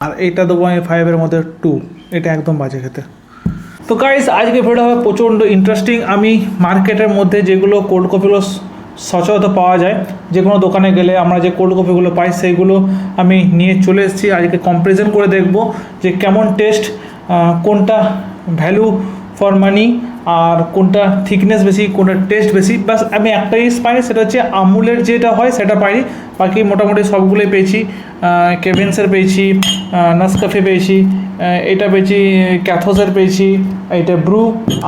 আর এইটা দেবো আমি 5-এর মধ্যে 2। এটা একদম বাজে খেতে। তো গাইস, আজকে ভিডিওটা হবে প্রচণ্ড ইন্টারেস্টিং। আমি মার্কেটের মধ্যে যেগুলো কোল্ড কফিগুলো সচরাচর পাওয়া যায়, যে কোনো দোকানে গেলে আমরা যে কোল্ড কফিগুলো পাই সেইগুলো আমি নিয়ে চলে এসেছি। আজকে কম্পারিজন করে দেখব যে কেমন টেস্ট, কোনটা ভ্যালু ফর মানি, আর কোনটা থিকনেস বেশি, কোনটা টেস্ট বেশি। বাস আমি একটাই পাই, সেটা হচ্ছে আমুলের যেটা হয় সেটা পাইনি। বাকি মোটামুটি সবগুলোই পেয়েছি। কেভিন্সের পেয়েছি, নেসক্যাফে পেয়েছি, এটা পেয়েছি ক্যাথোসের পেয়েছি, এটা ব্রু,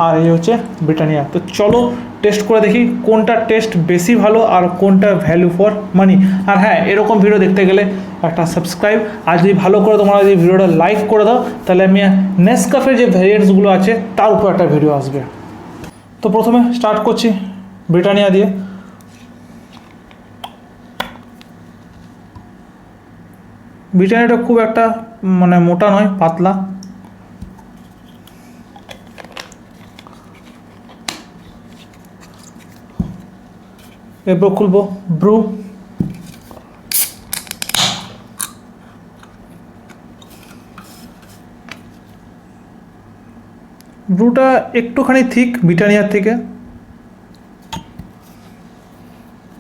আর এই হচ্ছে ব্রিটানিয়া। তো চলো টেস্ট করে দেখি কোনটা টেস্ট বেশি ভালো আর কোনটা ভ্যালু ফর মানি। আর হ্যাঁ, এরকম ভিডিও দেখতে গেলে একটা সাবস্ক্রাইব, আর যদি ভালো করে তোমরা যদি ভিডিওটা লাইক করে দাও, তাহলে আমি নেসক্যাফের যে ভ্যারিয়েন্টসগুলো আছে তার উপর একটা ভিডিও আসবে। তো প্রথমে স্টার্ট করছি ব্রিটানিয়া দিয়ে। ব্রিটানিয়াটা খুব একটা মানে মোটা নয়, পাতলা। এরপর খুলবো ব্রু। ব্রুটা একটুখানি থিক ব্রিটানিয়ার থেকে।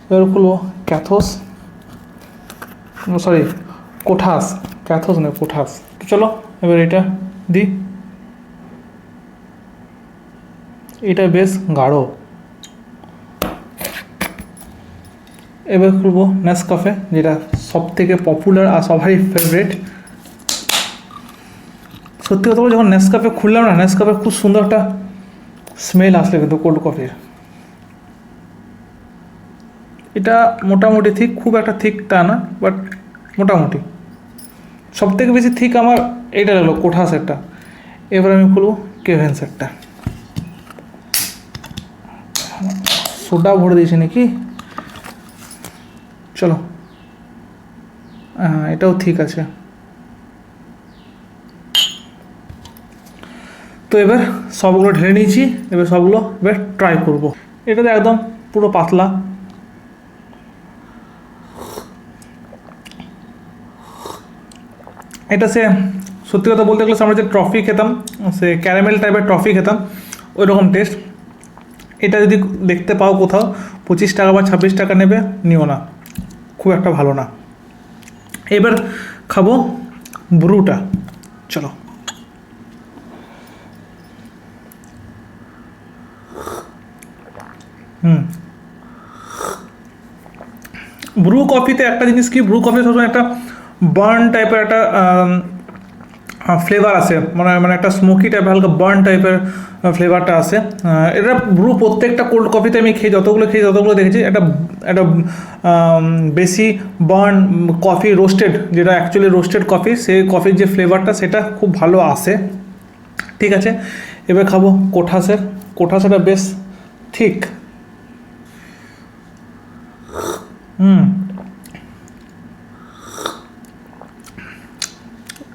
এবার খুলবো ক্যাথোস, সরি কোঠাস, ক্যাথোস নয় কোঠাস। তো চলো এবার এটা দিই। এটা বেশ গাঢ়। এবার খুলবো নেসক্যাফে, যেটা সব থেকে পপুলার আর সবারই ফেভারিট। সত্যি কথা বলতে যখন নেসক্যাফে খুললাম না, নেসক্যাফে খুব সুন্দর একটা স্মেল আসলে কিন্তু কোল্ড কফির। এটা মোটামুটি থিক, খুব একটা থিক তা না, বাট মোটামুটি। সব থেকে বেশি থিক আমার এইটা লাগলো কোঠাসেরটা। এবার আমি খুলবো কেভেন্সেরটা। সোডা ভরে দিয়েছি নাকি, চলো। হ্যাঁ, এটাও ঠিক আছে। তো এবার সবগুলো ঢেলে নিয়েছি, এবার সবগুলো এবার ট্রাই করব। এটাতে একদম পুরো পাতলা। এটা সে সত্যি কথা বলতে গেলে আমরা যে ট্রফি খেতাম, সে ক্যারামেল টাইপের ট্রফি খেতাম, ওই রকম টেস্ট। এটা যদি দেখতে পাও কোথাও 25 টাকা বা 26 টাকা নেবে, নিও না, খুব একটা ভালো না। এবার খাবো ব্রুটা, চলো। ব্রু কফিতে একটা জিনিস কি, ব্রু কফি সবসময় একটা বার্ন টাইপের একটা ফ্লেভার আসে, মানে একটা স্মোকি টাইপের হালকা বার্ন টাইপের ফ্লেভারটা আসে। এটা ব্রু প্রত্যেকটা কোল্ড কফিতে আমি যতগুলো দেখেছি, একটা একটা বেশি বার্ন কফি, রোস্টেড, যেটা অ্যাকচুয়ালি রোস্টেড কফি, সেই কফির যে ফ্লেভারটা সেটা খুব ভালো আসে। ঠিক আছে, এবার খাবো কোঠাসের। কোঠাসেরটা বেশ ঠিক।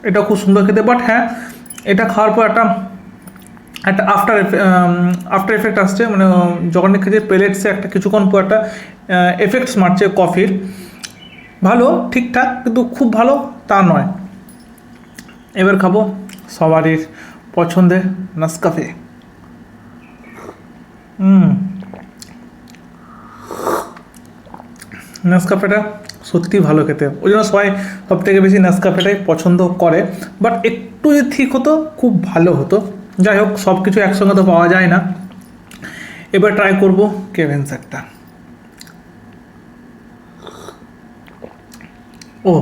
এটা খুব সুন্দর খেতে, বাট হ্যাঁ, এটা খাওয়ার পর একটা একটা আফটার এফেক্ট আসছে, মানে যখন খেতে পেলেটসে একটা কিছুক্ষণ পর একটা এফেক্টস মারছে কফির। ভালো, ঠিকঠাক, কিন্তু খুব ভালো তা নয়। এবার খাবো সবারই পছন্দের নেসক্যাফে। নেসক্যাফেটা সত্যি ভালো খেতে, ওই জন্য সবাই সব থেকে বেশি নেসক্যাফেটাই পছন্দ করে। বাট একটু যদি ঠিক হতো খুব ভালো হতো। যাই হোক, সব কিছু একসঙ্গে তো পাওয়া যায় না। এবার ট্রাই করবো কেভেন্সেরটা। ও,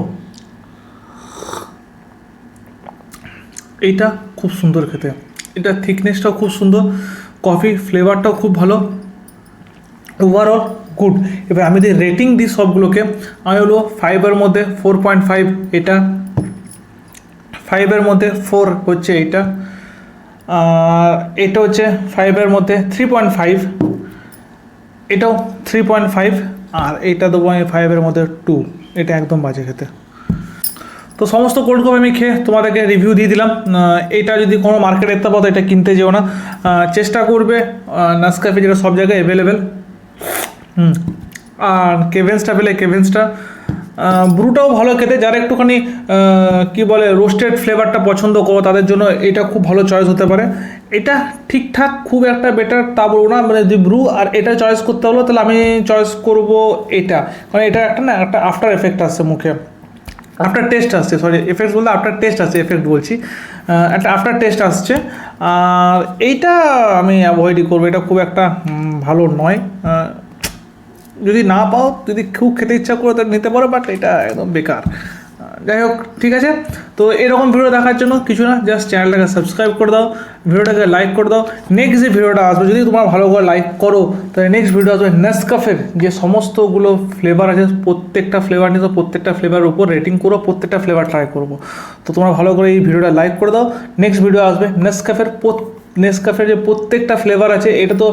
এইটা খুব সুন্দর খেতে, এটা থিকনেসটাও খুব সুন্দর, কফি ফ্লেভারটাও খুব ভালো, ওভারঅল গুড। এবার আমি যদি রেটিং দিই সবগুলোকে, আমি হলো 5-এর মধ্যে 4.5, এটা 5-এর মধ্যে 4 হচ্ছে এইটা, আর এটা হচ্ছে 5-এর মধ্যে 3.5, এটাও 3.5, আর এইটা দেবো আমি 5-এর মধ্যে 2। এটা একদম বাজে খেতে। তো সমস্ত কোল্ড কফি আমি খেয়ে তোমাদেরকে রিভিউ দিয়ে দিলাম। এটা যদি কোনো মার্কেটে দেখতে পাও তো এটা কিনতে যেও না, চেষ্টা করবে নেসক্যাফে, যেটা সব জায়গায় অ্যাভেলেবেল। আর কেভেন্সটা পেলে কেভেন্সটা ব্রুটাও ভালো খেতে, যারা একটুখানি কি বলে রোস্টেড ফ্লেভারটা পছন্দ করো তাদের জন্য এটা খুব ভালো চয়েস হতে পারে। এটা ঠিকঠাক খুব একটা বেটার তা বলবো না, মানে যে ব্রু আর এটা চয়েস করতে হলো তাহলে আমি চয়েস করব এটা, কারণ এটা একটা আফটার এফেক্ট আসছে মুখে, আফটার টেস্ট আসছে, সরি এফেক্ট বলতে আফটার টেস্ট আসছে, এফেক্ট বলছি, একটা আফটার টেস্ট আসছে। আর এইটা আমি অ্যাভয়েডই করবো, এটা খুব একটা ভালো নয়। যদি না পাও, যদি খুব খেতে ইচ্ছা করে তাহলে নিতে পারো, বাট এটা একদম বেকার। যাই হোক, ঠিক আছে। তো এরকম ভিডিও দেখার জন্য কিছু না, জাস্ট চ্যানেলটাকে সাবস্ক্রাইব করে দাও, ভিডিওটাকে লাইক করে দাও। নেক্সট যে ভিডিওটা আসবে, যদি তোমার ভালো করে লাইক করো তাহলে নেক্সট ভিডিও আসবে নেসকাফের যে সমস্তগুলো ফ্লেভার আছে, প্রত্যেকটা ফ্লেভার নিয়ে প্রত্যেকটা ফ্লেভারের উপর রেটিং করো, প্রত্যেকটা ফ্লেভার ট্রাই করবো। তো তোমরা ভালো করে এই ভিডিওটা লাইক করে দাও। নেক্সট ভিডিও আসবে নেসকাফের যে প্রত্যেকটা ফ্লেভার আছে, এটা তো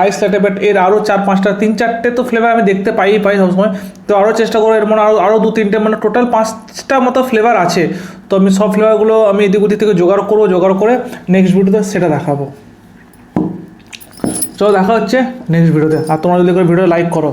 আইস লাটে, বাট এর আরও 4-5টা 3-4টে তো ফ্লেভার আমি দেখতে পাই সবসময়। তো আরও চেষ্টা করো, এর মানে আরও 2-3টে, মানে টোটাল 5টা মতো ফ্লেভার আছে। তো আমি সব ফ্লেভারগুলো আমি এদিক ওদিক থেকে জোগাড় করে নেক্সট ভিডিওতে সেটা দেখাবো। চলো দেখা হচ্ছে নেক্সট ভিডিওতে। আর তোমরা যদি করে ভিডিও লাইক করো।